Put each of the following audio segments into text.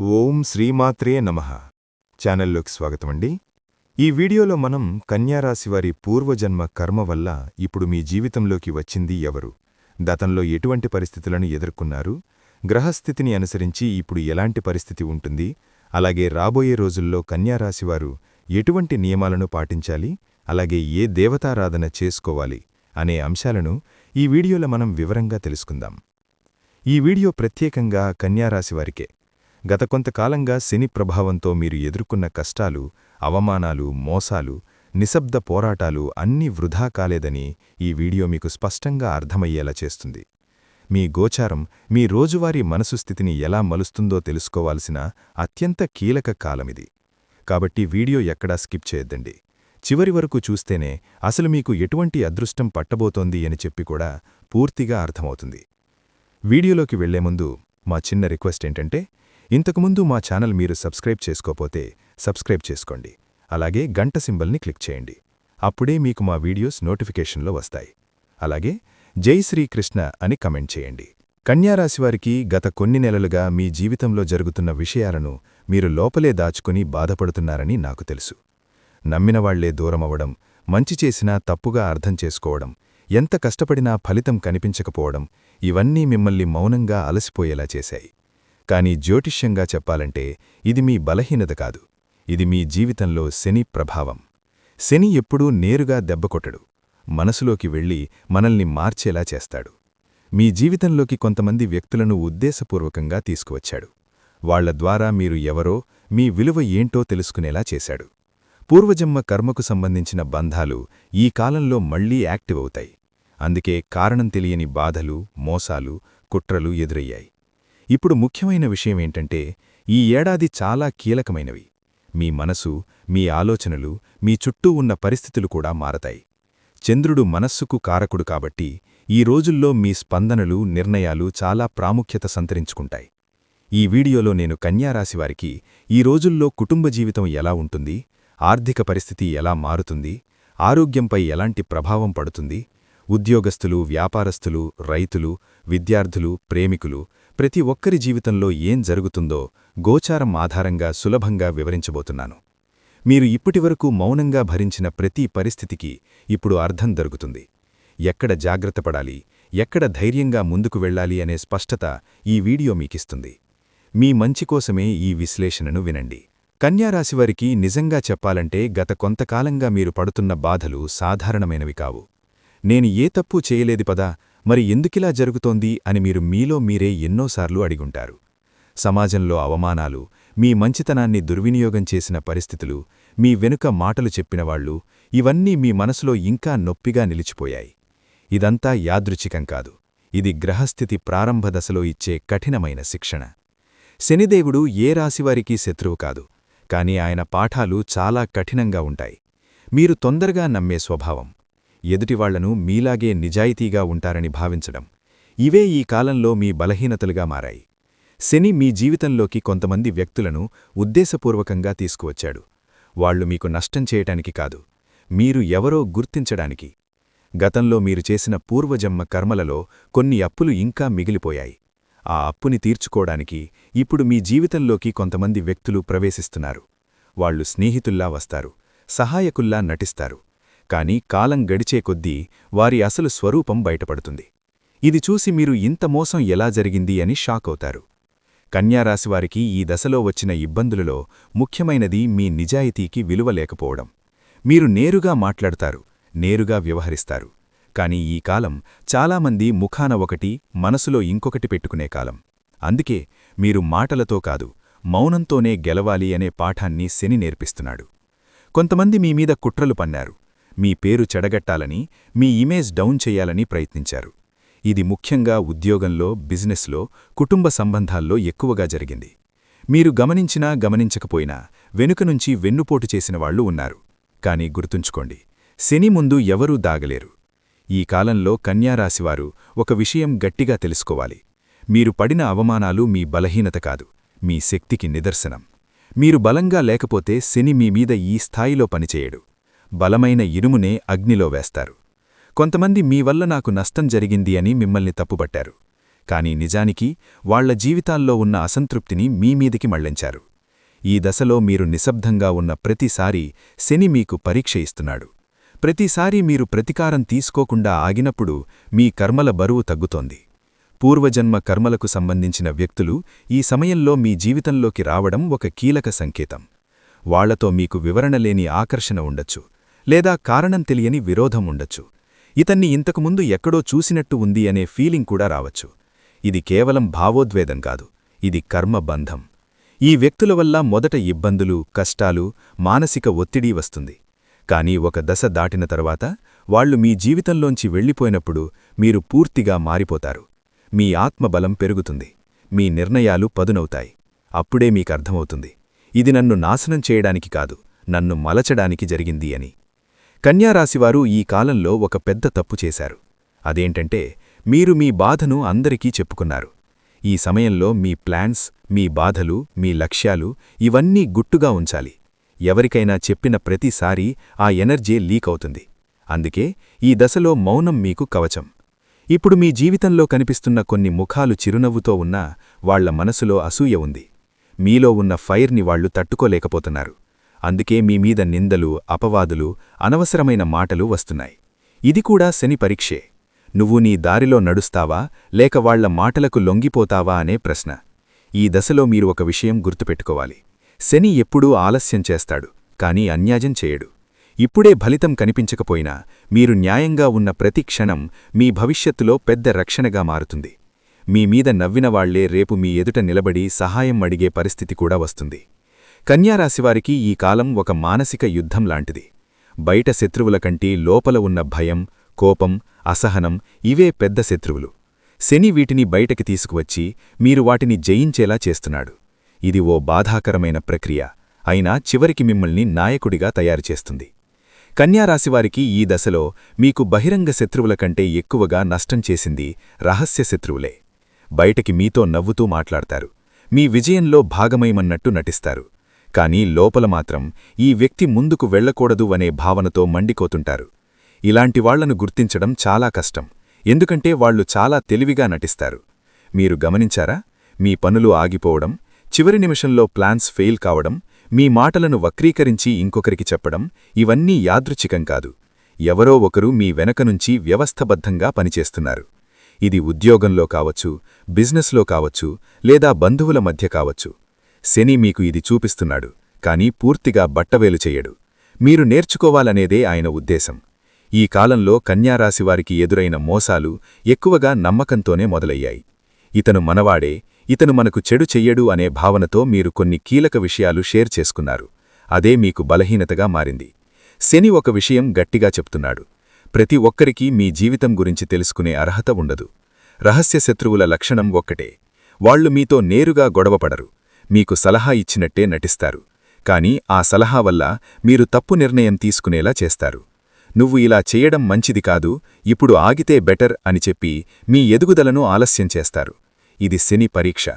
ఓం శ్రీమాత్రే నమః ఛానల్లోకి స్వాగతమండి. ఈ వీడియోలో మనం కన్యారాశివారి పూర్వజన్మ కర్మ వల్ల ఇప్పుడు మీ జీవితంలోకి వచ్చింది ఎవరు, గతంలో ఎటువంటి పరిస్థితులను ఎదుర్కొన్నారు, గ్రహస్థితిని అనుసరించి ఇప్పుడు ఎలాంటి పరిస్థితి ఉంటుంది, అలాగే రాబోయే రోజుల్లో కన్యారాశివారు ఎటువంటి నియమాలను పాటించాలి, అలాగే ఏ దేవతారాధన చేసుకోవాలి అనే అంశాలను ఈ వీడియోలో మనం వివరంగా తెలుసుకుందాం. ఈ వీడియో ప్రత్యేకంగా కన్యారాశివారికే. గత కొంతకాలంగా శని ప్రభావంతో మీరు ఎదుర్కొన్న కష్టాలు, అవమానాలు, మోసాలు, నిశ్శబ్ద పోరాటాలు అన్నీ వృధా కాలేదని ఈ వీడియో మీకు స్పష్టంగా అర్థమయ్యేలా చేస్తుంది. మీ గోచారం మీ రోజువారీ మనసు స్థితిని ఎలా మలుస్తుందో తెలుసుకోవాల్సిన అత్యంత కీలక కాలమిది. కాబట్టి వీడియో ఎక్కడా స్కిప్ చేయొద్దండి. చివరి వరకు చూస్తేనే అసలు మీకు ఎటువంటి అదృష్టం పట్టబోతోంది అని చెప్పి కూడా పూర్తిగా అర్థమవుతుంది. వీడియోలోకి వెళ్లే ముందు మా చిన్న రిక్వెస్ట్ ఏంటంటే, ఇంతకుముందు మా ఛానల్ మీరు సబ్స్క్రైబ్ చేసుకోపోతే సబ్స్క్రైబ్ చేసుకోండి. అలాగే గంట సింబల్ని క్లిక్ చేయండి. అప్పుడే మీకు మా వీడియోస్ నోటిఫికేషన్లో వస్తాయి. అలాగే జై శ్రీకృష్ణ అని కమెంట్ చేయండి. కన్యారాశివారికి గత కొన్ని నెలలుగా మీ జీవితంలో జరుగుతున్న విషయాలను మీరు లోపలే దాచుకుని బాధపడుతున్నారని నాకు తెలుసు. నమ్మినవాళ్లే దూరమవడం, మంచి చేసినా తప్పుగా అర్థం చేసుకోవడం, ఎంత కష్టపడినా ఫలితం కనిపించకపోవడం, ఇవన్నీ మిమ్మల్ని మౌనంగా అలసిపోయేలా చేశాయి. కానీ జ్యోతిష్యంగా చెప్పాలంటే ఇది మీ బలహీనత కాదు, ఇది మీ జీవితంలో శని ప్రభావం. శని ఎప్పుడూ నేరుగా దెబ్బకొట్టడు, మనసులోకి వెళ్ళి మనల్ని మార్చేలా చేస్తాడు. మీ జీవితంలోకి కొంతమంది వ్యక్తులను ఉద్దేశపూర్వకంగా తీసుకువచ్చాడు. వాళ్ల ద్వారా మీరు ఎవరో, మీ విలువ ఏంటో తెలుసుకునేలా చేశాడు. పూర్వజన్మ కర్మకు సంబంధించిన బంధాలు ఈ కాలంలో మళ్లీ యాక్టివ్ అవుతాయి. అందుకే కారణం తెలియని బాధలు, మోసాలు, కుట్రలు ఎదురయ్యాయి. ఇప్పుడు ముఖ్యమైన విషయమేంటంటే, ఈ ఏడాది చాలా కీలకమైనవి. మీ మనసు, మీ ఆలోచనలు, మీ చుట్టూ ఉన్న పరిస్థితులు కూడా మారతాయి. చంద్రుడు మనస్సుకు కారకుడు కాబట్టి ఈ రోజుల్లో మీ స్పందనలు, నిర్ణయాలు చాలా ప్రాముఖ్యత సంతరించుకుంటాయి. ఈ వీడియోలో నేను కన్యారాశివారికి ఈ రోజుల్లో కుటుంబ జీవితం ఎలా ఉంటుంది, ఆర్థిక పరిస్థితి ఎలా మారుతుంది, ఆరోగ్యంపై ఎలాంటి ప్రభావం పడుతుంది, ఉద్యోగస్తులు, వ్యాపారస్తులు, రైతులు, విద్యార్థులు, ప్రేమికులు ప్రతి ఒక్కరి జీవితంలో ఏం జరుగుతుందో గోచారం ఆధారంగా సులభంగా వివరించబోతున్నాను. మీరు ఇప్పటివరకు మౌనంగా భరించిన ప్రతి పరిస్థితికి ఇప్పుడు అర్థం దొరుకుతుంది. ఎక్కడ జాగ్రత్తపడాలి, ఎక్కడ ధైర్యంగా ముందుకు వెళ్లాలి అనే స్పష్టత ఈ వీడియో మీకిస్తుంది. మీ మంచి కోసమే ఈ విశ్లేషణను వినండి. కన్యారాశివారికి నిజంగా చెప్పాలంటే గత కొంతకాలంగా మీరు పడుతున్న బాధలు సాధారణమైనవి కావు. నేను ఏ తప్పు చేయలేదు పదా, మరి ఎందుకిలా జరుగుతోంది అని మీరు మీలో మీరే ఎన్నోసార్లు అడిగుంటారు. సమాజంలో అవమానాలు, మీ మంచితనాన్ని దుర్వినియోగం చేసిన పరిస్థితులు, మీ వెనుక మాటలు చెప్పినవాళ్లు, ఇవన్నీ మీ మనసులో ఇంకా నొప్పిగా నిలిచిపోయాయి. ఇదంతా యాదృచ్ఛికం కాదు, ఇది గ్రహస్థితి ప్రారంభ దశలో ఇచ్చే కఠినమైన శిక్షణ. శనిదేవుడు ఏ రాశివారికీ శత్రువు కాదు, కాని ఆయన పాఠాలు చాలా కఠినంగా ఉంటాయి. మీరు తొందరగా నమ్మే స్వభావం, ఎదుటివాళ్లను మీలాగే నిజాయితీగా ఉంటారని భావించడం, ఇవే ఈ కాలంలో మీ బలహీనతలుగా మారాయి. శని మీ జీవితంలోకి కొంతమంది వ్యక్తులను ఉద్దేశపూర్వకంగా తీసుకువచ్చాడు. వాళ్లు మీకు నష్టం చేయటానికి కాదు, మీరు ఎవరో గుర్తించడానికి. గతంలో మీరు చేసిన పూర్వజన్మ కర్మలలో కొన్ని అప్పులు ఇంకా మిగిలిపోయాయి. ఆ అప్పుని తీర్చుకోవడానికి ఇప్పుడు మీ జీవితంలోకి కొంతమంది వ్యక్తులు ప్రవేశిస్తున్నారు. వాళ్లు స్నేహితుల్లా వస్తారు, సహాయకుల్లా నటిస్తారు. కాని కాలం గడిచే కొద్దీ వారి అసలు స్వరూపం బయటపడుతుంది. ఇది చూసి మీరు ఇంత మోసం ఎలా జరిగింది అని షాక్ అవుతారు. కన్యారాశివారికి ఈ దశలో వచ్చిన ఇబ్బందులలో ముఖ్యమైనది మీ నిజాయితీకి విలువ లేకపోవడం. మీరు నేరుగా మాట్లాడతారు, నేరుగా వ్యవహరిస్తారు. కాని ఈ కాలం చాలామంది ముఖాన ఒకటి, మనసులో ఇంకొకటి పెట్టుకునే కాలం. అందుకే మీరు మాటలతో కాదు, మౌనంతోనే గెలవాలి అనే పాఠాన్ని శని నేర్పిస్తున్నాడు. కొంతమంది మీమీద కుట్రలు పన్నారు, మీ పేరు చెడగట్టాలని, మీ ఇమేజ్ డౌన్ చెయ్యాలని ప్రయత్నించారు. ఇది ముఖ్యంగా ఉద్యోగంలో, బిజినెస్లో, కుటుంబ సంబంధాల్లో ఎక్కువగా జరిగింది. మీరు గమనించినా గమనించకపోయినా వెనుకనుంచి వెన్నుపోటు చేసినవాళ్లు ఉన్నారు. కాని గుర్తుంచుకోండి, శని ముందు ఎవరూ దాగలేరు. ఈ కాలంలో కన్యారాశివారు ఒక విషయం గట్టిగా తెలుసుకోవాలి. మీరు పడిన అవమానాలు మీ బలహీనత కాదు, మీ శక్తికి నిదర్శనం. మీరు బలంగా లేకపోతే శని మీ మీద ఈ స్థాయిలో పనిచేయడు. బలమైన ఇనుమునే అగ్నిలో వేస్తారు. కొంతమంది మీ వల్ల నాకు నష్టం జరిగింది అని మిమ్మల్ని తప్పుపట్టారు. కాని నిజానికి వాళ్ల జీవితాల్లో ఉన్న అసంతృప్తిని మీమీదికి మళ్లించారు. ఈ దశలో మీరు నిశ్శబ్దంగా ఉన్న ప్రతిసారీ శని మీకు పరీక్ష ఇస్తున్నాడు. ప్రతిసారీ మీరు ప్రతీకారం తీసుకోకుండా ఆగినప్పుడు మీ కర్మల బరువు తగ్గుతోంది. పూర్వజన్మ కర్మలకు సంబంధించిన వ్యక్తులు ఈ సమయంలో మీ జీవితంలోకి రావడం ఒక కీలక సంకేతం. వాళ్లతో మీకు వివరణలేని ఆకర్షణ ఉండొచ్చు, లేదా కారణం తెలియని విరోధం ఉండొచ్చు. ఇతన్ని ఇంతకుముందు ఎక్కడో చూసినట్టు ఉంది అనే ఫీలింగ్ కూడా రావచ్చు. ఇది కేవలం భావోద్వేదం కాదు, ఇది కర్మబంధం. ఈ వ్యక్తుల వల్ల మొదట ఇబ్బందులు, కష్టాలు, మానసిక ఒత్తిడి వస్తుంది. కానీ ఒక దశ దాటిన తర్వాత వాళ్లు మీ జీవితంలోంచి వెళ్ళిపోయినప్పుడు మీరు పూర్తిగా మారిపోతారు. మీ ఆత్మబలం పెరుగుతుంది, మీ నిర్ణయాలు పదునవుతాయి. అప్పుడే మీకర్థమవుతుంది, ఇది నన్ను నాశనం చేయడానికి కాదు, నన్ను మలచడానికి జరిగింది అని. కన్యారాశివారు ఈ కాలంలో ఒక పెద్ద తప్పు చేశారు. అదేంటంటే మీరు మీ బాధను అందరికీ చెప్పుకున్నారు. ఈ సమయంలో మీ ప్లాన్స్, మీ బాధలు, మీ లక్ష్యాలు ఇవన్నీ గుట్టుగా ఉంచాలి. ఎవరికైనా చెప్పిన ప్రతిసారీ ఆ ఎనర్జీ లీక్ అవుతుంది. అందుకే ఈ దశలో మౌనం మీకు కవచం. ఇప్పుడు మీ జీవితంలో కనిపిస్తున్న కొన్ని ముఖాలు చిరునవ్వుతో ఉన్నా వాళ్ల మనసులో అసూయ ఉంది. మీలో ఉన్న ఫైర్ని వాళ్లు తట్టుకోలేకపోతున్నారు. అందుకే మీమీద నిందలు, అపవాదులు, అనవసరమైన మాటలు వస్తున్నాయి. ఇది కూడా శని పరీక్షే. నువ్వు నీ దారిలో నడుస్తావా లేక వాళ్ల మాటలకు లొంగిపోతావా అనే ప్రశ్న. ఈ దశలో మీరు ఒక విషయం గుర్తుపెట్టుకోవాలి. శని ఎప్పుడూ ఆలస్యం చేస్తాడు, కానీ అన్యాయం చేయడు. ఇప్పుడే ఫలితం కనిపించకపోయినా మీరు న్యాయంగా ఉన్న ప్రతి క్షణం మీ భవిష్యత్తులో పెద్ద రక్షణగా మారుతుంది. మీమీద నవ్వినవాళ్లే రేపు మీ ఎదుట నిలబడి సహాయం అడిగే పరిస్థితి కూడా వస్తుంది. కన్యారాశివారికి ఈ కాలం ఒక మానసిక యుద్ధం లాంటిది. బయట శత్రువుల కంటే లోపల ఉన్న భయం, కోపం, అసహనం ఇవే పెద్ద శత్రువులు. శని వీటిని బయటకి తీసుకువచ్చి మీరు వాటిని జయించేలా చేస్తున్నాడు. ఇది ఓ బాధాకరమైన ప్రక్రియ, అయినా చివరికి మిమ్మల్ని నాయకుడిగా తయారుచేస్తుంది. కన్యారాశివారికి ఈ దశలో మీకు బహిరంగ శత్రువుల కంటే ఎక్కువగా నష్టం చేసింది రహస్య శత్రువులే. బయటకి మీతో నవ్వుతూ మాట్లాడతారు, మీ విజయంలో భాగమయమన్నట్టు నటిస్తారు. కానీ లోపల మాత్రం ఈ వ్యక్తి ముందుకు వెళ్లకూడదు అనే భావనతో మండికోతుంటారు. ఇలాంటి వాళ్లను గుర్తించడం చాలా కష్టం, ఎందుకంటే వాళ్లు చాలా తెలివిగా నటిస్తారు. మీరు గమనించారా? మీ పనులు ఆగిపోవడం, చివరి నిమిషంలో ప్లాన్స్ ఫెయిల్ కావడం, మీ మాటలను వక్రీకరించి ఇంకొకరికి చెప్పడం ఇవన్నీ యాదృచ్ఛికం కాదు. ఎవరో ఒకరు మీ వెనక నుంచి వ్యవస్థబద్ధంగా పనిచేస్తున్నారు. ఇది ఉద్యోగంలో కావచ్చు, బిజినెస్లో కావచ్చు, లేదా బంధువుల మధ్య కావచ్చు. శని మీకు ఇది చూపిస్తున్నాడు, కానీ పూర్తిగా బట్టవేలు చెయ్యడు. మీరు నేర్చుకోవాలనేదే ఆయన ఉద్దేశం. ఈ కాలంలో కన్యారాశివారికి ఎదురైన మోసాలు ఎక్కువగా నమ్మకంతోనే మొదలయ్యాయి. ఇతను మనవాడే, ఇతను మనకు చెడు చెయ్యడు అనే భావనతో మీరు కొన్ని కీలక విషయాలు షేర్ చేసుకున్నారు. అదే మీకు బలహీనతగా మారింది. శని ఒక విషయం గట్టిగా చెప్తున్నాడు, ప్రతి ఒక్కరికీ మీ జీవితం గురించి తెలుసుకునే అర్హత ఉండదు. రహస్య శత్రువుల లక్షణం ఒక్కటే, వాళ్లు మీతో నేరుగా గొడవపడరు, మీకు సలహా ఇచ్చినట్టే నటిస్తారు. కాని ఆ సలహా వల్ల మీరు తప్పు నిర్ణయం తీసుకునేలా చేస్తారు. నువ్వు ఇలా చేయడం మంచిది కాదు, ఇప్పుడు ఆగితే బెటర్ అని చెప్పి మీ ఎదుగుదలను ఆలస్యం చేస్తారు. ఇది శని పరీక్ష.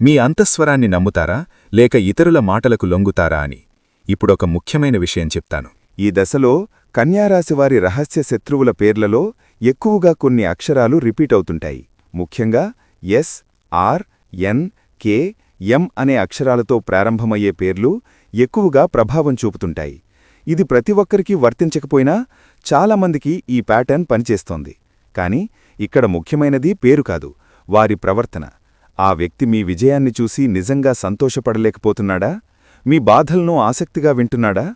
మీ అంతఃస్వరాన్ని నమ్ముతారా లేక ఇతరుల మాటలకు లొంగుతారా అని. ఇప్పుడొక ముఖ్యమైన విషయం చెప్తాను. ఈ దశలో కన్యారాశివారి రహస్య శత్రువుల పేర్లలో ఎక్కువగా కొన్ని అక్షరాలు రిపీట్ అవుతుంటాయి. ముఖ్యంగా ఎస్, ఆర్, ఎన్, కే, ఎం అనే అక్షరాలతో ప్రారంభమయ్యే పేర్లు ఎక్కువగా ప్రభావం చూపుతుంటాయి. ఇది ప్రతి ఒక్కరికీ వర్తించకపోయినా చాలామందికి ఈ ప్యాటర్న్ పనిచేస్తోంది. కాని ఇక్కడ ముఖ్యమైనది పేరు కాదు, వారి ప్రవర్తన. ఆ వ్యక్తి మీ విజయాన్ని చూసి నిజంగా సంతోషపడలేకపోతున్నాడా? మీ బాధలను ఆసక్తిగా వింటున్నాడా?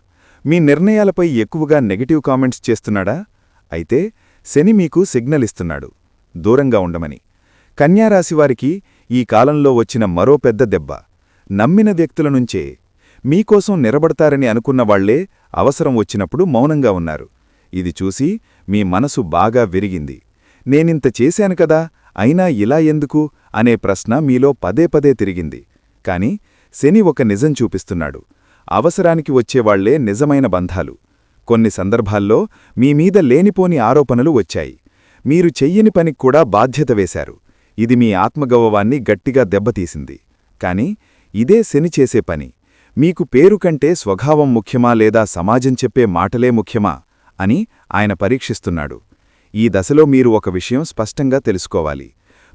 మీ నిర్ణయాలపై ఎక్కువగా నెగటివ్ కామెంట్స్ చేస్తున్నాడా? అయితే శని మీకు సిగ్నల్ ఇస్తున్నాడు, దూరంగా ఉండమని. కన్యారాశివారికి ఈ కాలంలో వచ్చిన మరో పెద్ద దెబ్బ, నమ్మిన వ్యక్తుల నుంచే. మీకోసం నిలబడతారని అనుకున్నవాళ్లే అవసరం వచ్చినప్పుడు మౌనంగా ఉన్నారు. ఇది చూసి మీ మనసు బాగా విరిగింది. నేనింత చేశాను కదా, అయినా ఇలా ఎందుకు అనే ప్రశ్న మీలో పదే పదే తిరిగింది. కాని శని ఒక నిజం చూపిస్తున్నాడు, అవసరానికి వచ్చేవాళ్లే నిజమైన బంధాలు. కొన్ని సందర్భాల్లో మీమీద లేనిపోని ఆరోపణలు వచ్చాయి. మీరు చెయ్యని పనికి కూడా బాధ్యత వేశారు. ఇది మీ ఆత్మగౌరవాన్ని గట్టిగా దెబ్బతీసింది. కాని ఇదే శని చేసే పని. మీకు పేరు కంటే స్వభావం ముఖ్యమా లేదా సమాజం చెప్పే మాటలే ముఖ్యమా అని ఆయన పరీక్షిస్తున్నాడు. ఈ దశలో మీరు ఒక విషయం స్పష్టంగా తెలుసుకోవాలి.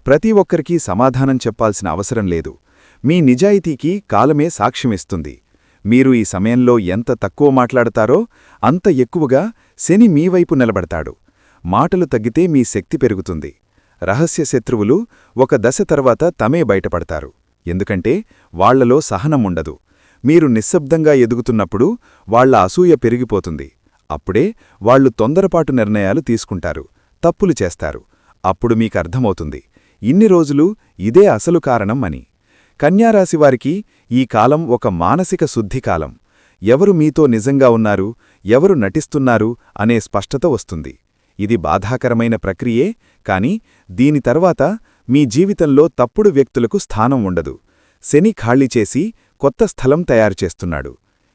ప్రతి ఒక్కరికీ సమాధానం చెప్పాల్సిన అవసరం లేదు. మీ నిజాయితీకి కాలమే సాక్ష్యమిస్తుంది. మీరు ఈ సమయంలో ఎంత తక్కువ మాట్లాడతారో అంత ఎక్కువగా శని మీవైపు నిలబడతాడు. మాటలు తగ్గితే మీ శక్తి పెరుగుతుంది. రహస్య శత్రువులు ఒక దశ తర్వాత తమే బయటపడతారు. ఎందుకంటే వాళ్లలో సహనముండదు. మీరు నిశ్శబ్దంగా ఎదుగుతున్నప్పుడు వాళ్ల అసూయ పెరిగిపోతుంది. అప్పుడే వాళ్లు తొందరపాటు నిర్ణయాలు తీసుకుంటారు, తప్పులు చేస్తారు. అప్పుడు మీకర్థమవుతుంది, ఇన్ని రోజులు ఇదే అసలు కారణం అని. కన్యారాశివారికి ఈ కాలం ఒక మానసిక శుద్ధికాలం. ఎవరు మీతో నిజంగా ఉన్నారు, ఎవరు నటిస్తున్నారు అనే స్పష్టత వస్తుంది. ఇది బాధాకరమైన ప్రక్రియే, కాని దీని తర్వాత మీ జీవితంలో తప్పుడు వ్యక్తులకు స్థానం ఉండదు. శని ఖాళీ చేసి కొత్త స్థలం తయారుచేస్తున్నాడు.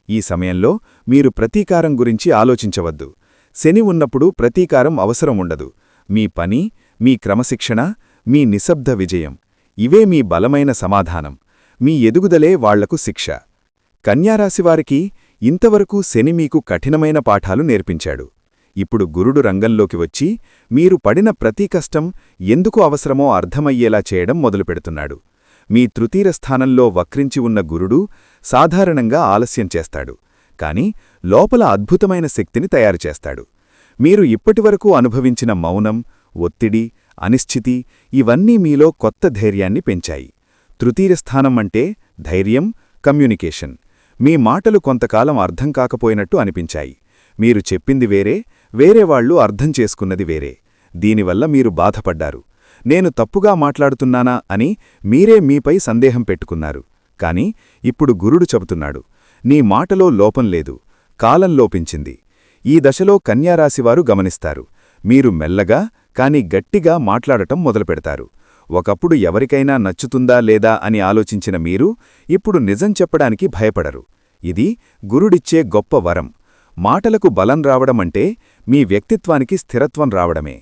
ఈ సమయంలో మీరు ప్రతీకారం గురించి ఆలోచించవద్దు. శని ఉన్నప్పుడు ప్రతీకారం అవసరం ఉండదు. మీ పని, మీ క్రమశిక్షణ, మీ నిశ్శబ్ద విజయం ఇవే మీ బలమైన సమాధానం. మీ ఎదుగుదలే వాళ్లకు శిక్ష. కన్యారాశివారికి ఇంతవరకు శని మీకు కఠినమైన పాఠాలు నేర్పించాడు. ఇప్పుడు గురుడు రంగంలోకి వచ్చి మీరు పడిన ప్రతి కష్టం ఎందుకు అవసరమో అర్థమయ్యేలా చేయడం మొదలుపెడుతున్నాడు. మీ తృతీయ స్థానంలో వక్రించి ఉన్న గురుడు సాధారణంగా ఆలస్యం చేస్తాడు, కాని లోపల అద్భుతమైన శక్తిని తయారుచేస్తాడు. మీరు ఇప్పటివరకు అనుభవించిన మౌనం, ఒత్తిడి, అనిశ్చితి ఇవన్నీ మీలో కొత్త ధైర్యాన్ని పెంచాయి. తృతీయ స్థానం అంటే ధైర్యం, కమ్యూనికేషన్. మీ మాటలు కొంతకాలం అర్థం కాకపోయినట్టు అనిపించాయి. మీరు చెప్పింది వేరే, వేరేవాళ్లు అర్థం చేసుకున్నది వేరే. దీనివల్ల మీరు బాధపడ్డారు. నేను తప్పుగా మాట్లాడుతున్నానా అని మీరే మీపై సందేహం పెట్టుకున్నారు. కాని ఇప్పుడు గురుడు చెబుతున్నాడు, నీ మాటలో లోపం లేదు, కాలం లోపించింది. ఈ దశలో కన్యారాశివారు గమనిస్తారు, మీరు మెల్లగా కాని గట్టిగా మాట్లాడటం మొదలుపెడతారు. ఒకప్పుడు ఎవరికైనా నచ్చుతుందా లేదా అని ఆలోచించిన మీరు ఇప్పుడు నిజం చెప్పడానికి భయపడరు. ఇది గురుడిచ్చే గొప్ప వరం. మాటలకు బలం రావడమంటే మీ వ్యక్తిత్వానికి స్థిరత్వం రావడమే.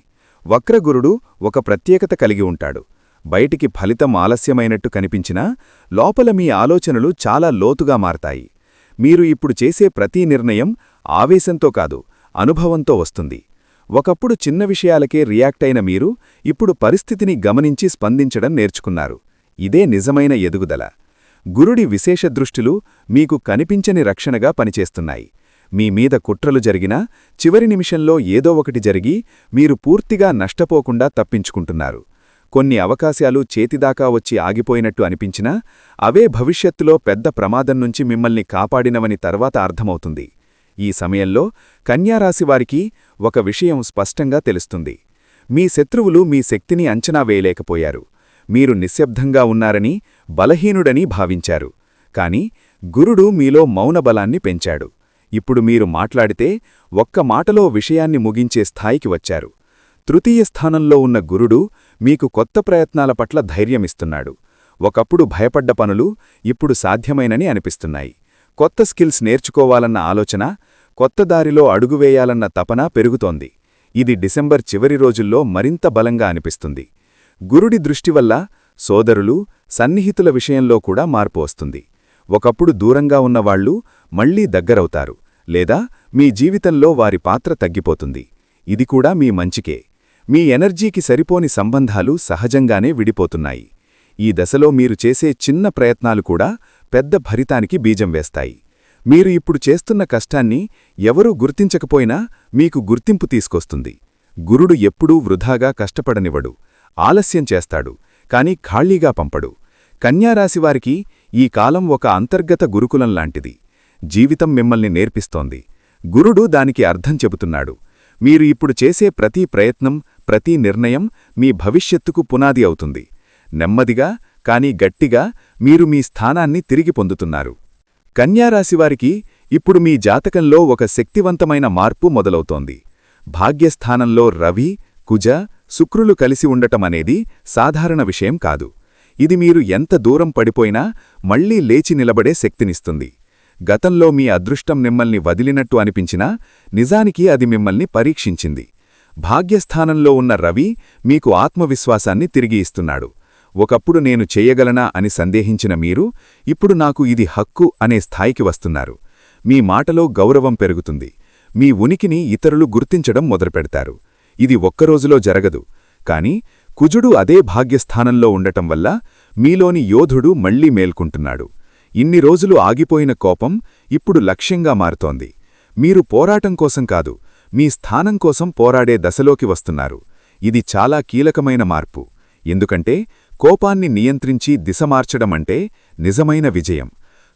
వక్రగురుడు ఒక ప్రత్యేకత కలిగి ఉంటాడు. బయటికి ఫలితం ఆలస్యమైనట్టు కనిపించినా లోపల మీ ఆలోచనలు చాలా లోతుగా మారతాయి. మీరు ఇప్పుడు చేసే ప్రతి నిర్ణయం ఆవేశంతో కాదు, అనుభవంతో వస్తుంది. ఒకప్పుడు చిన్న విషయాలకే రియాక్ట్ అయిన మీరు ఇప్పుడు పరిస్థితిని గమనించి స్పందించడం నేర్చుకున్నారు. ఇదే నిజమైన ఎదుగుదల. గురుడి విశేష దృష్టిలు మీకు కనిపించని రక్షణగా పనిచేస్తున్నాయి. మీ మీద కుట్రలు జరిగినా చివరి నిమిషంలో ఏదో ఒకటి జరిగి మీరు పూర్తిగా నష్టపోకుండా తప్పించుకుంటున్నారు. కొన్ని అవకాశాలు చేతిదాకా వచ్చి ఆగిపోయినట్టు అనిపించినా అవే భవిష్యత్తులో పెద్ద ప్రమాదం నుంచి మిమ్మల్ని కాపాడినవని తర్వాత అర్థమవుతుంది. ఈ సమయంలో కన్యారాశివారికి ఒక విషయం స్పష్టంగా తెలుస్తుంది. మీ శత్రువులు మీ శక్తిని అంచనా వేయలేకపోయారు. మీరు నిశ్శబ్దంగా ఉన్నారని, బలహీనుడని భావించారు. కాని గురుడు మీలో మౌనబలాన్ని పెంచాడు. ఇప్పుడు మీరు మాట్లాడితే ఒక్క మాటలో విషయాన్ని ముగించే స్థాయికి వచ్చారు. తృతీయ స్థానంలో ఉన్న గురుడు మీకు కొత్త ప్రయత్నాల పట్ల ధైర్యమిస్తున్నాడు. ఒకప్పుడు భయపడ్డ పనులు ఇప్పుడు సాధ్యమైనని అనిపిస్తున్నాయి. కొత్త స్కిల్స్ నేర్చుకోవాలన్న ఆలోచన, కొత్త దారిలో అడుగువేయాలన్న తపన పెరుగుతోంది. ఇది డిసెంబర్ చివరి రోజుల్లో మరింత బలంగా అనిపిస్తుంది. గురుడి దృష్టివల్ల సోదరులు, సన్నిహితుల విషయంలో కూడా మార్పు వస్తుంది. ఒకప్పుడు దూరంగా ఉన్నవాళ్లు మళ్లీ దగ్గరవుతారు, లేదా మీ జీవితంలో వారి పాత్ర తగ్గిపోతుంది. ఇది కూడా మీ మంచికే. మీ ఎనర్జీకి సరిపోని సంబంధాలు సహజంగానే విడిపోతున్నాయి. ఈ దశలో మీరు చేసే చిన్న ప్రయత్నాలు కూడా పెద్ద ఫలితానికి బీజం వేస్తాయి. మీరు ఇప్పుడు చేస్తున్న కష్టాన్ని ఎవరూ గుర్తించకపోయినా మీకు గుర్తింపు తీసుకొస్తుంది. గురుడు ఎప్పుడూ వృధాగా కష్టపడనివ్వడు, ఆలస్యం చేస్తాడు, కాని ఖాళీగా పంపడు. కన్యారాశివారికి ఈ కాలం ఒక అంతర్గత గురుకులం లాంటిది. జీవితం మిమ్మల్ని నేర్పిస్తోంది. గురుడు దానికి అర్థం చెబుతున్నాడు. మీరు ఇప్పుడు చేసే ప్రతి ప్రయత్నం, ప్రతి నిర్ణయం మీ భవిష్యత్తుకు పునాది అవుతుంది. నెమ్మదిగా కాని గట్టిగా మీరు మీ స్థానాన్ని తిరిగి పొందుతున్నారు. కన్యారాశివారికి ఇప్పుడు మీ జాతకంలో ఒక శక్తివంతమైన మార్పు మొదలవుతోంది. భాగ్యస్థానంలో రవి, కుజ, శుక్రులు కలిసి ఉండటమనేది సాధారణ విషయం కాదు. ఇది మీరు ఎంత దూరం పడిపోయినా మళ్లీ లేచి నిలబడే శక్తినిస్తుంది. గతంలో మీ అదృష్టం మిమ్మల్ని వదిలినట్టు అనిపించినా నిజానికి అది మిమ్మల్ని పరీక్షించింది. భాగ్యస్థానంలో ఉన్న రవి మీకు ఆత్మవిశ్వాసాన్ని తిరిగి ఇస్తున్నాడు. ఒకప్పుడు నేను చేయగలనా అని సందేహించిన మీరు ఇప్పుడు నాకు ఇది హక్కు అనే స్థాయికి వస్తున్నారు. మీ మాటలో గౌరవం పెరుగుతుంది. మీ ఉనికిని ఇతరులు గుర్తించడం మొదలుపెడతారు. ఇది ఒక్కరోజులో జరగదు, కాని కుజుడు అదే భాగ్యస్థానంలో ఉండటం వల్ల మీలోని యోధుడు మళ్లీ మేల్కుంటున్నాడు. ఇన్ని రోజులు ఆగిపోయిన కోపం ఇప్పుడు లక్ష్యంగా మారుతోంది. మీరు పోరాటం కోసం కాదు, మీ స్థానం కోసం పోరాడే దశలోకి వస్తున్నారు. ఇది చాలా కీలకమైన మార్పు. ఎందుకంటే కోపాన్ని నియంత్రించి దిశ మార్చడమంటే నిజమైన విజయం.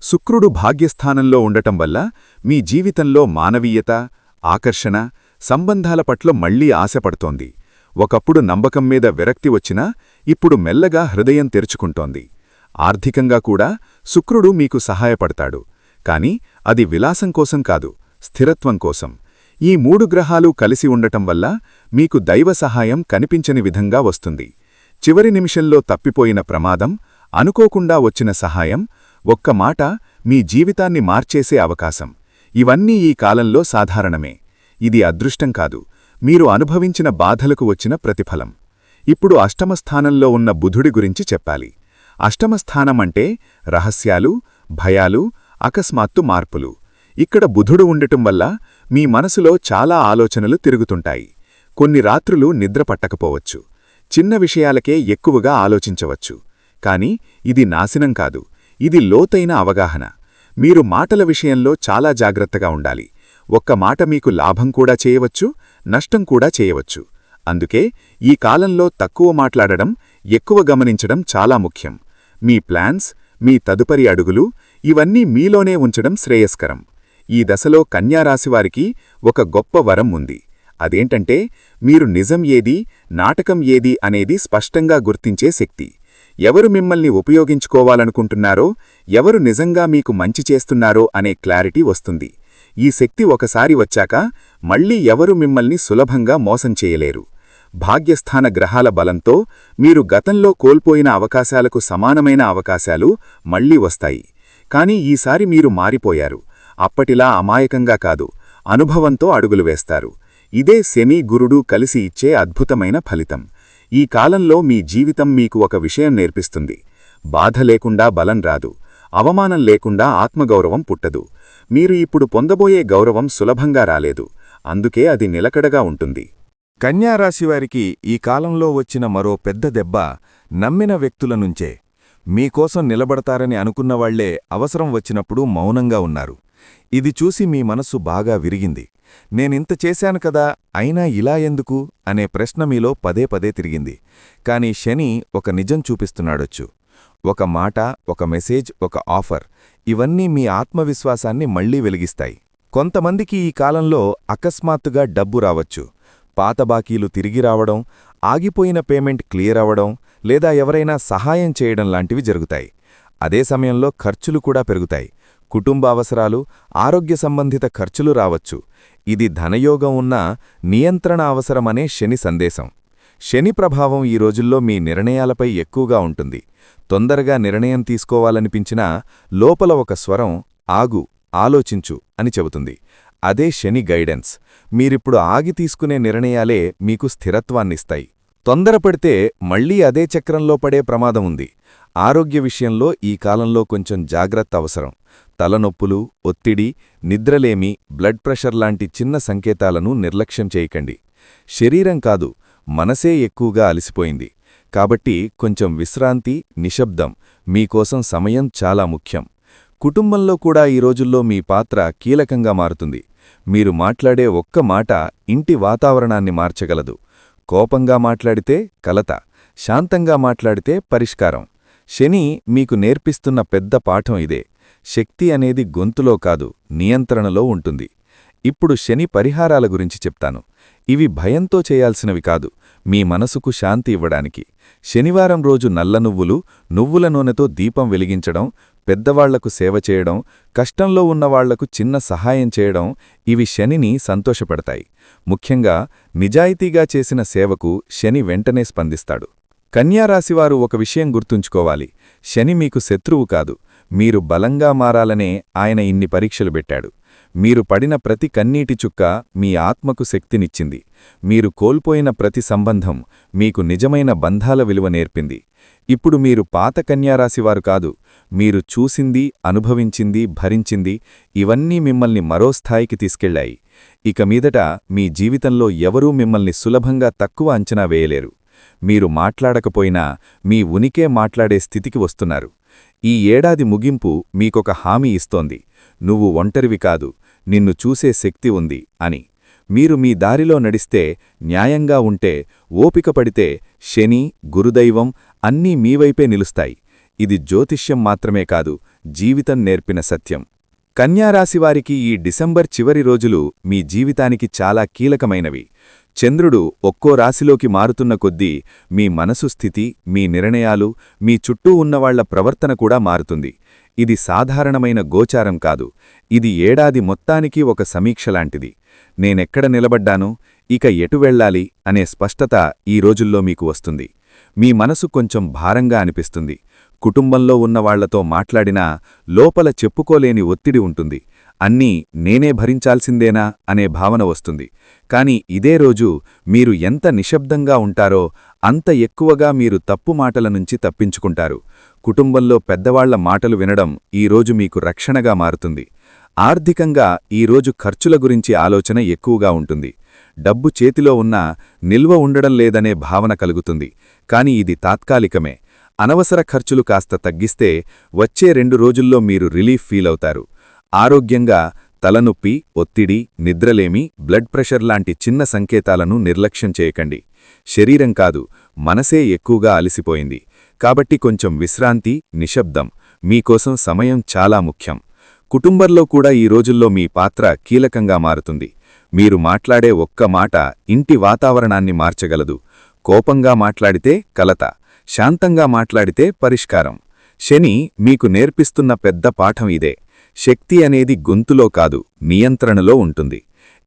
శుక్రుడు భాగ్యస్థానంలో ఉండటం వల్ల మీ జీవితంలో మానవీయత, ఆకర్షణ, సంబంధాల పట్ల మళ్లీ ఆశపడుతోంది. ఒకప్పుడు నమ్మకం మీద విరక్తి వచ్చినా ఇప్పుడు మెల్లగా హృదయం తెరుచుకుంటోంది. ఆర్థికంగా కూడా శుక్రుడు మీకు సహాయపడతాడు. కాని అది విలాసం కోసం కాదు, స్థిరత్వం కోసం. ఈ 3 గ్రహాలు కలిసి ఉండటం వల్ల మీకు దైవ సహాయం కనిపించని విధంగా వస్తుంది. చివరి నిమిషంలో తప్పిపోయిన ప్రమాదం, అనుకోకుండా వచ్చిన సహాయం, ఒక్క మాట మీ జీవితాన్ని మార్చేసే అవకాశం. ఇవన్నీ ఈ కాలంలో సాధారణమే. ఇది అదృష్టం కాదు, మీరు అనుభవించిన బాధలకు వచ్చిన ప్రతిఫలం. ఇప్పుడు అష్టమస్థానంలో ఉన్న బుధుడి గురించి చెప్పాలి. అష్టమస్థానమంటే రహస్యాలు, భయాలు, అకస్మాత్తు మార్పులు. ఇక్కడ బుధుడు ఉండటం వల్ల మీ మనసులో చాలా ఆలోచనలు తిరుగుతుంటాయి. కొన్ని రాత్రులు నిద్ర పట్టకపోవచ్చు. చిన్న విషయాలకే ఎక్కువగా ఆలోచించవచ్చు. కాని ఇది నాశనం కాదు, ఇది లోతైన అవగాహన. మీరు మాటల విషయంలో చాలా జాగ్రత్తగా ఉండాలి. ఒక్క మాట మీకు లాభం కూడా చేయవచ్చు, నష్టం కూడా చేయవచ్చు. అందుకే ఈ కాలంలో తక్కువ మాట్లాడడం, ఎక్కువ గమనించడం చాలా ముఖ్యం. మీ ప్లాన్స్, మీ తదుపరి అడుగులు ఇవన్నీ మీలోనే ఉంచడం శ్రేయస్కరం. ఈ దశలో కన్యారాశివారికి ఒక గొప్ప వరం ఉంది. అదేంటంటే మీరు నిజం ఏది, నాటకం ఏది అనేది స్పష్టంగా గుర్తించే శక్తి. ఎవరు మిమ్మల్ని ఉపయోగించుకోవాలనుకుంటున్నారో, ఎవరు నిజంగా మీకు మంచి చేస్తున్నారో అనే క్లారిటీ వస్తుంది. ఈ శక్తి ఒకసారి వచ్చాక మళ్లీ ఎవరు మిమ్మల్ని సులభంగా మోసం చేయలేరు. భాగ్యస్థాన గ్రహాల బలంతో మీరు గతంలో కోల్పోయిన అవకాశాలకు సమానమైన అవకాశాలు మళ్లీ వస్తాయి. కాని ఈసారి మీరు మారిపోయారు. అప్పటిలా అమాయకంగా కాదు, అనుభవంతో అడుగులు వేస్తారు. ఇదే శని, గురుడు కలిసి ఇచ్చే అద్భుతమైన ఫలితం. ఈ కాలంలో మీ జీవితం మీకు ఒక విషయం నేర్పిస్తుంది. బాధ లేకుండా బలం రాదు, అవమానం లేకుండా ఆత్మగౌరవం పుట్టదు. మీరు ఇప్పుడు పొందబోయే గౌరవం సులభంగా రాలేదు, అందుకే అది నిలకడగా ఉంటుంది. కన్యారాశివారికి ఈ కాలంలో వచ్చిన మరో పెద్ద దెబ్బ నమ్మిన వ్యక్తుల నుంచే. మీకోసం నిలబడతారని అనుకున్నవాళ్లే అవసరం వచ్చినప్పుడు మౌనంగా ఉన్నారు. ఇది చూసి మీ మనస్సు బాగా విరిగింది. నేనింత చేశాను కదా, అయినా ఇలా ఎందుకు అనే ప్రశ్న మీలో పదే పదే తిరిగింది. కాని శని ఒక నిజం చూపిస్తున్నాడొచ్చు. ఒక మాట, ఒక మెసేజ్, ఒక ఆఫర్, ఇవన్నీ మీ ఆత్మవిశ్వాసాన్ని మళ్లీ వెలిగిస్తాయి. కొంతమందికి ఈ కాలంలో అకస్మాత్తుగా డబ్బు రావచ్చు. పాత బాకీలు తిరిగి రావడం, ఆగిపోయిన పేమెంట్ క్లియర్ అవడం, లేదా ఎవరైనా సహాయం చేయడం లాంటివి జరుగుతాయి. అదే సమయంలో ఖర్చులు కూడా పెరుగుతాయి. కుటుంబ అవసరాలు, ఆరోగ్య సంబంధిత ఖర్చులు రావచ్చు. ఇది ధనయోగం ఉన్నా నియంత్రణ అవసరమనే శని సందేశం. శని ప్రభావం ఈ రోజుల్లో మీ నిర్ణయాలపై ఎక్కువగా ఉంటుంది. తొందరగా నిర్ణయం తీసుకోవాలనిపించినా లోపల ఒక స్వరం ఆగు, ఆలోచించు అని చెబుతుంది. అదే శని గైడెన్స్. మీరిప్పుడు ఆగి తీసుకునే నిర్ణయాలే మీకు స్థిరత్వాన్నిస్తాయి. తొందరపడితే మళ్లీ అదే చక్రంలో పడే ప్రమాదం ఉంది. ఆరోగ్య విషయంలో ఈ కాలంలో కొంచెం జాగ్రత్త అవసరం. తలనొప్పులు, ఒత్తిడి, నిద్రలేమి, బ్లడ్ ప్రెషర్ లాంటి చిన్న సంకేతాలను నిర్లక్ష్యం చేయకండి. శరీరం కాదు, మనసే ఎక్కువగా అలసిపోయింది. కాబట్టి కొంచెం విశ్రాంతి, నిశ్శబ్దం, మీకోసం సమయం చాలా ముఖ్యం. కుటుంబంలో కూడా ఈ రోజుల్లో మీ పాత్ర కీలకంగా మారుతుంది. మీరు మాట్లాడే ఒక్క మాట ఇంటి వాతావరణాన్ని మార్చగలదు. కోపంగా మాట్లాడితే కలత, శాంతంగా మాట్లాడితే పరిష్కారం. శని మీకు నేర్పిస్తున్న పెద్ద పాఠం ఇదే. శక్తి అనేది గొంతులో కాదు, నియంత్రణలో ఉంటుంది. ఇప్పుడు శని పరిహారాల గురించి చెప్తాను. ఇవి భయంతో చేయాల్సినవి కాదు, మీ మనసుకు శాంతి ఇవ్వడానికి. శనివారం రోజు నల్ల నువ్వులు, నువ్వుల నూనెతో దీపం వెలిగించడం, పెద్దవాళ్లకు సేవ చేయడం, కష్టంలో ఉన్నవాళ్లకు చిన్న సహాయం చేయడం, ఇవి శనిని సంతోషపెడతాయి. ముఖ్యంగా నిజాయితీగా చేసిన సేవకు శని వెంటనే స్పందిస్తాడు. కన్యారాశివారు ఒక విషయం గుర్తుంచుకోవాలి. శని మీకు శత్రువు కాదు. మీరు బలంగా మారాలనే ఆయన ఇన్ని పరీక్షలు పెట్టాడు. మీరు పడిన ప్రతి కన్నీటి చుక్క మీ ఆత్మకు శక్తినిచ్చింది. మీరు కోల్పోయిన ప్రతి సంబంధం మీకు నిజమైన బంధాల విలువ నేర్పింది. ఇప్పుడు మీరు పాత కన్యారాశివారు కాదు. మీరు చూసింది, అనుభవించింది, భరించింది, ఇవన్నీ మిమ్మల్ని మరో స్థాయికి తీసుకెళ్లాయి. ఇక మీదట మీ జీవితంలో ఎవరూ మిమ్మల్ని సులభంగా తక్కువ అంచనా వేయలేరు. మీరు మాట్లాడకపోయినా మీ ఉనికే మాట్లాడే స్థితికి వస్తున్నారు. ఈ ఏడాది ముగింపు మీకొక హామీ ఇస్తోంది. నువ్వు ఒంటరివి కాదు, నిన్ను చూసే శక్తి ఉంది అని. మీరు మీ దారిలో నడిస్తే, న్యాయంగా ఉంటే, ఓపిక పడితే శని, గురుదైవం అన్నీ మీవైపే నిలుస్తాయి. ఇది జ్యోతిష్యం మాత్రమే కాదు, జీవితం నేర్పిన సత్యం. కన్యారాశివారికి ఈ డిసెంబర్ చివరి రోజులు మీ జీవితానికి చాలా కీలకమైనవి. చంద్రుడు ఒక్కో రాశిలోకి మారుతున్న కొద్దీ మీ మనసు స్థితి, మీ నిర్ణయాలు, మీ చుట్టూ ఉన్నవాళ్ల ప్రవర్తన కూడా మారుతుంది. ఇది సాధారణమైన గోచారం కాదు, ఇది ఏడాది మొత్తానికి ఒక సమీక్షలాంటిది. నేనెక్కడ నిలబడ్డాను, ఇక ఎటు వెళ్ళాలి అనే స్పష్టత ఈ రోజుల్లో మీకు వస్తుంది. మీ మనసు కొంచెం భారంగా అనిపిస్తుంది. కుటుంబంలో ఉన్నవాళ్లతో మాట్లాడినా లోపల చెప్పుకోలేని ఒత్తిడి ఉంటుంది. అన్నీ నేనే భరించాల్సిందేనా అనే భావన వస్తుంది. కాని ఇదే రోజు మీరు ఎంత నిశ్శబ్దంగా ఉంటారో అంత ఎక్కువగా మీరు తప్పు మాటల నుంచి తప్పించుకుంటారు. కుటుంబంలో పెద్దవాళ్ల మాటలు వినడం ఈరోజు మీకు రక్షణగా మారుతుంది. ఆర్థికంగా ఈరోజు ఖర్చుల గురించి ఆలోచన ఎక్కువగా ఉంటుంది. డబ్బు చేతిలో ఉన్నా నిల్వ ఉండడం లేదనే భావన కలుగుతుంది. కాని ఇది తాత్కాలికమే. అనవసర ఖర్చులు కాస్త తగ్గిస్తే వచ్చే 2 రోజుల్లో మీరు రిలీఫ్ ఫీలవుతారు. ఆరోగ్యంగా తలనొప్పి, ఒత్తిడి, నిద్రలేమి, బ్లడ్ ప్రెషర్ లాంటి చిన్న సంకేతాలను నిర్లక్ష్యం చేయకండి. శరీరం కాదు, మనసే ఎక్కువగా అలసిపోయింది. కాబట్టి కొంచెం విశ్రాంతి, నిశ్శబ్దం, మీకోసం సమయం చాలా ముఖ్యం. కుటుంబంలో కూడా ఈ రోజుల్లో మీ పాత్ర కీలకంగా మారుతుంది. మీరు మాట్లాడే ఒక్క మాట ఇంటి వాతావరణాన్ని మార్చగలదు. కోపంగా మాట్లాడితే కలత, శాంతంగా మాట్లాడితే పరిష్కారం. శని మీకు నేర్పిస్తున్న పెద్ద పాఠం ఇదే. శక్తి అనేది గొంతులో కాదు, నియంత్రణలో ఉంటుంది.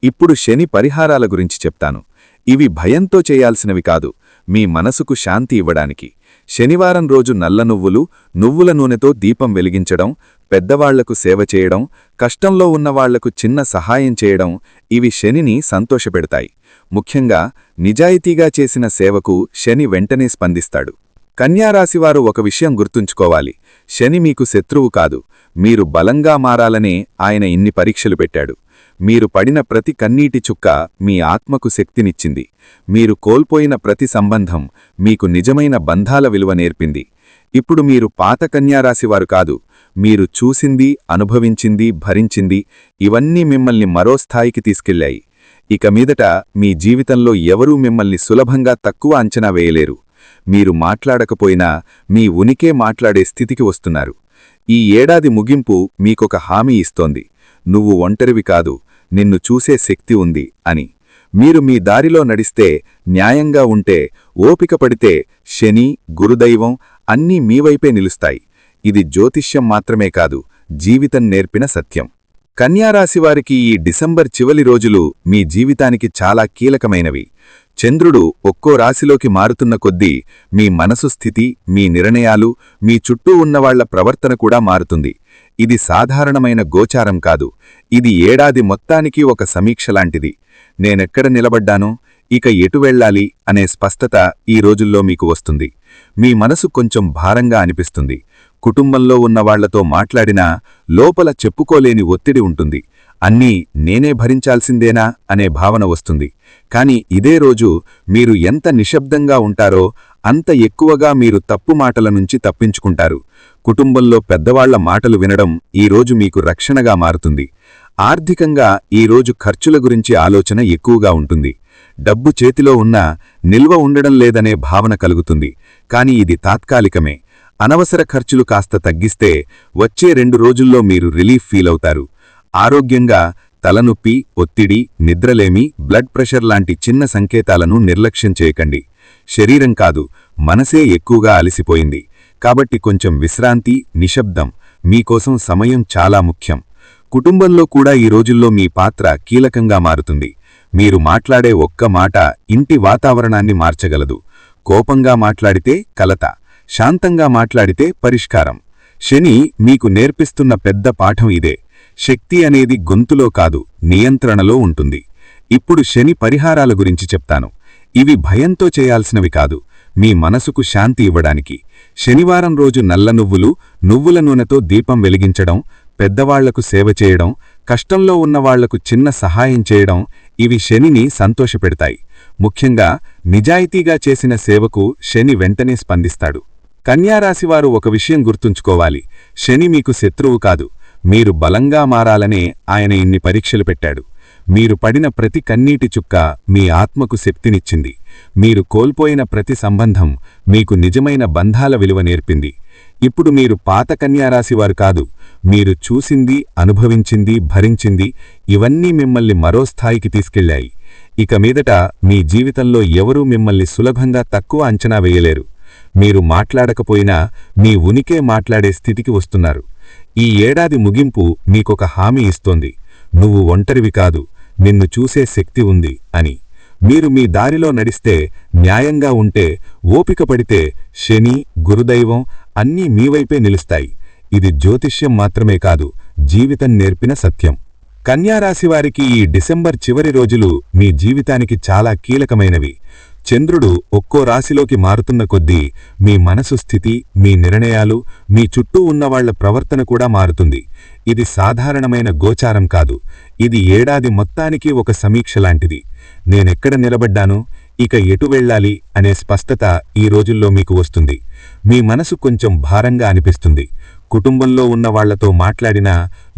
ఇప్పుడు శని పరిహారాల గురించి చెప్తాను. ఇవి భయంతో చేయాల్సినవి కాదు, మీ మనసుకు శాంతి ఇవ్వడానికి. శనివారం రోజు నల్ల నువ్వులు, నువ్వుల నూనెతో దీపం వెలిగించడం, పెద్దవాళ్లకు సేవ చేయడం, కష్టంలో ఉన్నవాళ్లకు చిన్న సహాయం చేయడం, ఇవి శనిని సంతోషపెడతాయి. ముఖ్యంగా నిజాయితీగా చేసిన సేవకు శని వెంటనే స్పందిస్తాడు. కన్యారాశివారు ఒక విషయం గుర్తుంచుకోవాలి. శని మీకు శత్రువు కాదు, మీరు బలంగా మారాలనే ఆయన ఇన్ని పరీక్షలు పెట్టాడు. మీరు పడిన ప్రతి కన్నీటి చుక్క మీ ఆత్మకు శక్తినిచ్చింది. మీరు కోల్పోయిన ప్రతి సంబంధం మీకు నిజమైన బంధాల విలువ నేర్పింది. ఇప్పుడు మీరు పాత కన్యారాశివారు కాదు, మీరు చూసింది, అనుభవించింది, భరించింది ఇవన్నీ మిమ్మల్ని మరో స్థాయికి తీసుకెళ్లాయి. ఇక మీదట మీ జీవితంలో ఎవరూ మిమ్మల్ని సులభంగా తక్కువ అంచనా వేయలేరు. మీరు మాట్లాడకపోయినా మీ ఉనికే మాట్లాడే స్థితికి వస్తున్నారు. ఈ ఏడాది ముగింపు మీకొక హామీ ఇస్తోంది. నువ్వు ఒంటరివి కాదు, నిన్ను చూసే శక్తి ఉంది అని. మీరు మీ దారిలో నడిస్తే, న్యాయంగా ఉంటే, ఓపిక పడితే శని, గురుదైవం అన్నీ మీవైపే నిలుస్తాయి. ఇది జ్యోతిష్యం మాత్రమే కాదు, జీవితం నేర్పిన సత్యం. కన్యారాశివారికి ఈ డిసెంబర్ చివరి రోజులు మీ జీవితానికి చాలా కీలకమైనవి. చంద్రుడు ఒక్కో రాశిలోకి మారుతున్న కొద్దీ మీ మనసు స్థితి, మీ నిర్ణయాలు, మీ చుట్టూ ఉన్నవాళ్ల ప్రవర్తన కూడా మారుతుంది. ఇది సాధారణమైన గోచారం కాదు, ఇది ఏడాది మొత్తానికి ఒక సమీక్షలాంటిది. నేనెక్కడ నిలబడ్డానో, ఇక ఎటు వెళ్ళాలి అనే స్పష్టత ఈ రోజుల్లో మీకు వస్తుంది. మీ మనసు కొంచెం భారంగా అనిపిస్తుంది. కుటుంబంలో ఉన్నవాళ్లతో మాట్లాడినా లోపల చెప్పుకోలేని ఒత్తిడి ఉంటుంది. అన్నీ నేనే భరించాల్సిందేనా అనే భావన వస్తుంది. కాని ఇదే రోజు మీరు ఎంత నిశ్శబ్దంగా ఉంటారో అంత ఎక్కువగా మీరు తప్పు మాటల నుంచి తప్పించుకుంటారు. కుటుంబంలో పెద్దవాళ్ల మాటలు వినడం ఈరోజు మీకు రక్షణగా మారుతుంది. ఆర్థికంగా ఈరోజు ఖర్చుల గురించి ఆలోచన ఎక్కువగా ఉంటుంది. డబ్బు చేతిలో ఉన్నా నిల్వ ఉండడం లేదనే భావన కలుగుతుంది. కాని ఇది తాత్కాలికమే. అనవసర ఖర్చులు కాస్త తగ్గిస్తే వచ్చే 2 రోజుల్లో మీరు రిలీఫ్ ఫీలవుతారు. ఆరోగ్యంగా తలనొప్పి, ఒత్తిడి, నిద్రలేమి, బ్లడ్ ప్రెషర్ లాంటి చిన్న సంకేతాలను నిర్లక్ష్యం చేయకండి. శరీరం కాదు, మనసే ఎక్కువగా అలసిపోయింది. కాబట్టి కొంచెం విశ్రాంతి, నిశ్శబ్దం, మీకోసం సమయం చాలా ముఖ్యం. కుటుంబంలో కూడా ఈ రోజుల్లో మీ పాత్ర కీలకంగా మారుతుంది. మీరు మాట్లాడే ఒక్క మాట ఇంటి వాతావరణాన్ని మార్చగలదు. కోపంగా మాట్లాడితే కలత, శాంతంగా మాట్లాడితే పరిష్కారం. శని మీకు నేర్పిస్తున్న పెద్ద పాఠం ఇదే. శక్తి అనేది గొంతులో కాదు, నియంత్రణలో ఉంటుంది. ఇప్పుడు శని పరిహారాల గురించి చెప్తాను. ఇవి భయంతో చేయాల్సినవి కాదు, మీ మనసుకు శాంతి ఇవ్వడానికి. శనివారం రోజు నల్ల నువ్వులు, నువ్వుల నూనెతో దీపం వెలిగించడం, పెద్దవాళ్లకు సేవ చేయడం, కష్టంలో ఉన్నవాళ్లకు చిన్న సహాయం చేయడం, ఇవి శనిని సంతోషపెడతాయి. ముఖ్యంగా నిజాయితీగా చేసిన సేవకు శని వెంటనే స్పందిస్తాడు. కన్యారాశివారు ఒక విషయం గుర్తుంచుకోవాలి. శని మీకు శత్రువు కాదు. మీరు బలంగా మారాలనే ఆయన ఇన్ని పరీక్షలు పెట్టాడు. మీరు పడిన ప్రతి కన్నీటి చుక్క మీ ఆత్మకు శక్తినిచ్చింది. మీరు కోల్పోయిన ప్రతి సంబంధం మీకు నిజమైన బంధాల విలువ నేర్పింది. ఇప్పుడు మీరు పాత కన్యారాశివారు కాదు. మీరు చూసింది, అనుభవించింది, భరించింది ఇవన్నీ మిమ్మల్ని మరో స్థాయికి తీసుకెళ్లాయి. ఇక మీదట మీ జీవితంలో ఎవరూ మిమ్మల్ని సులభంగా తక్కువ అంచనా వేయలేరు. మీరు మాట్లాడకపోయినా మీ ఉనికే మాట్లాడే స్థితికి వస్తున్నారు. ఈ ఏడాది ముగింపు మీకొక హామీ ఇస్తోంది. నువ్వు ఒంటరివి కాదు, నిన్ను చూసే శక్తి ఉంది అని. మీరు మీ దారిలో నడిస్తే, న్యాయంగా ఉంటే, ఓపిక పడితే శని, గురుదైవం అన్నీ మీవైపే నిలుస్తాయి. ఇది జ్యోతిష్యం మాత్రమే కాదు, జీవితం నేర్పిన సత్యం. కన్యారాశివారికి ఈ డిసెంబర్ చివరి రోజులు మీ జీవితానికి చాలా కీలకమైనవి. చంద్రుడు ఒక్కో రాశిలోకి మారుతున్న కొద్దీ మీ మనసు స్థితి, మీ నిర్ణయాలు, మీ చుట్టూ ఉన్నవాళ్ల ప్రవర్తన కూడా మారుతుంది. ఇది సాధారణమైన గోచారం కాదు. ఇది ఏడాది మొత్తానికి ఒక సమీక్ష లాంటిది. నేనెక్కడ నిలబడ్డాను, ఇక ఎటు వెళ్ళాలి అనే స్పష్టత ఈ రోజుల్లో మీకు వస్తుంది. మీ మనసు కొంచెం భారంగా అనిపిస్తుంది. కుటుంబంలో ఉన్నవాళ్లతో మాట్లాడినా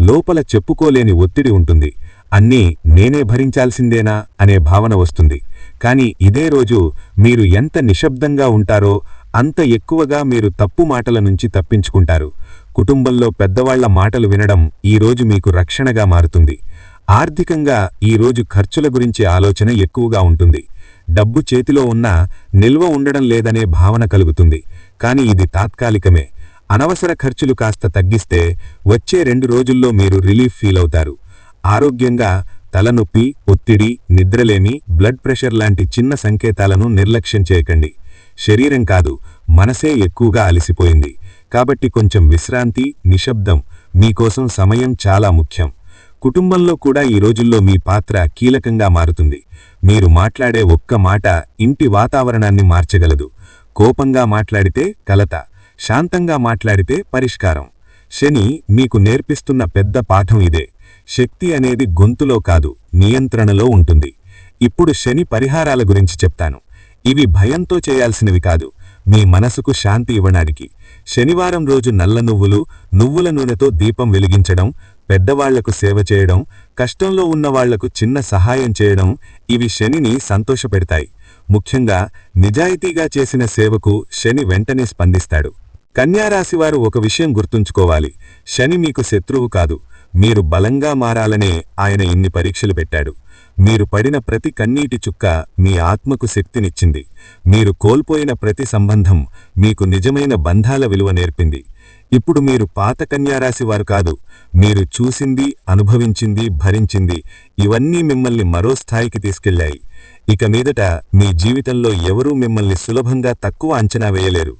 లోపల చెప్పుకోలేని ఒత్తిడి ఉంటుంది. అన్నీ నేనే భరించాల్సిందేనా అనే భావన వస్తుంది. కాని ఇదే రోజు మీరు ఎంత నిశ్శబ్దంగా ఉంటారో అంత ఎక్కువగా మీరు తప్పు మాటల నుంచి తప్పించుకుంటారు. కుటుంబంలో పెద్దవాళ్ల మాటలు వినడం ఈరోజు మీకు రక్షణగా మారుతుంది. ఆర్థికంగా ఈరోజు ఖర్చుల గురించి ఆలోచన ఎక్కువగా ఉంటుంది. డబ్బు చేతిలో ఉన్నా నిల్వ ఉండడం లేదనే భావన కలుగుతుంది. కాని ఇది తాత్కాలికమే. అనవసర ఖర్చులు కాస్త తగ్గిస్తే వచ్చే 2 రోజుల్లో మీరు రిలీఫ్ ఫీల్ అవుతారు. ఆరోగ్యంగా తలనొప్పి, ఒత్తిడి, నిద్రలేమి, బ్లడ్ ప్రెషర్ లాంటి చిన్న సంకేతాలను నిర్లక్ష్యం చేయకండి. శరీరం కాదు, మనసే ఎక్కువగా అలసిపోయింది. కాబట్టి కొంచెం విశ్రాంతి, నిశ్శబ్దం, మీకోసం సమయం చాలా ముఖ్యం. కుటుంబంలో కూడా ఈ రోజుల్లో మీ పాత్ర కీలకంగా మారుతుంది. మీరు మాట్లాడే ఒక్క మాట ఇంటి వాతావరణాన్ని మార్చగలదు. కోపంగా మాట్లాడితే కలత, శాంతంగా మాట్లాడితే పరిష్కారం. శని మీకు నేర్పిస్తున్న పెద్ద పాఠం ఇదే. శక్తి అనేది గొంతులో కాదు, నియంత్రణలో ఉంటుంది. ఇప్పుడు శని పరిహారాల గురించి చెప్తాను. ఇవి భయంతో చేయాల్సినవి కాదు, మీ మనసుకు శాంతి ఇవ్వడానికి. శనివారం రోజు నల్ల నువ్వుల నూనెతో దీపం వెలిగించడం, పెద్దవాళ్లకు సేవ చేయడం, కష్టంలో ఉన్నవాళ్లకు చిన్న సహాయం చేయడం ఇవి శనిని సంతోషపెడతాయి. ముఖ్యంగా నిజాయితీగా చేసిన సేవకు శని వెంటనే స్పందిస్తాడు. కన్యారాశివారు ఒక విషయం గుర్తుంచుకోవాలి. శని మీకు శత్రువు కాదు. మీరు బలంగా మారాలనే ఆయన ఇన్ని పరీక్షలు పెట్టాడు. మీరు పడిన ప్రతి కన్నీటి చుక్క మీ ఆత్మకు శక్తినిచ్చింది. మీరు కోల్పోయిన ప్రతి సంబంధం మీకు నిజమైన బంధాల విలువ నేర్పింది. ఇప్పుడు మీరు పాత కన్యారాశివారు కాదు. మీరు చూసింది, అనుభవించింది, భరించింది ఇవన్నీ మిమ్మల్ని మరో స్థాయికి తీసుకెళ్లాయి. ఇక మీదట మీ జీవితంలో ఎవరూ మిమ్మల్ని సులభంగా తక్కువ అంచనా వేయలేరు.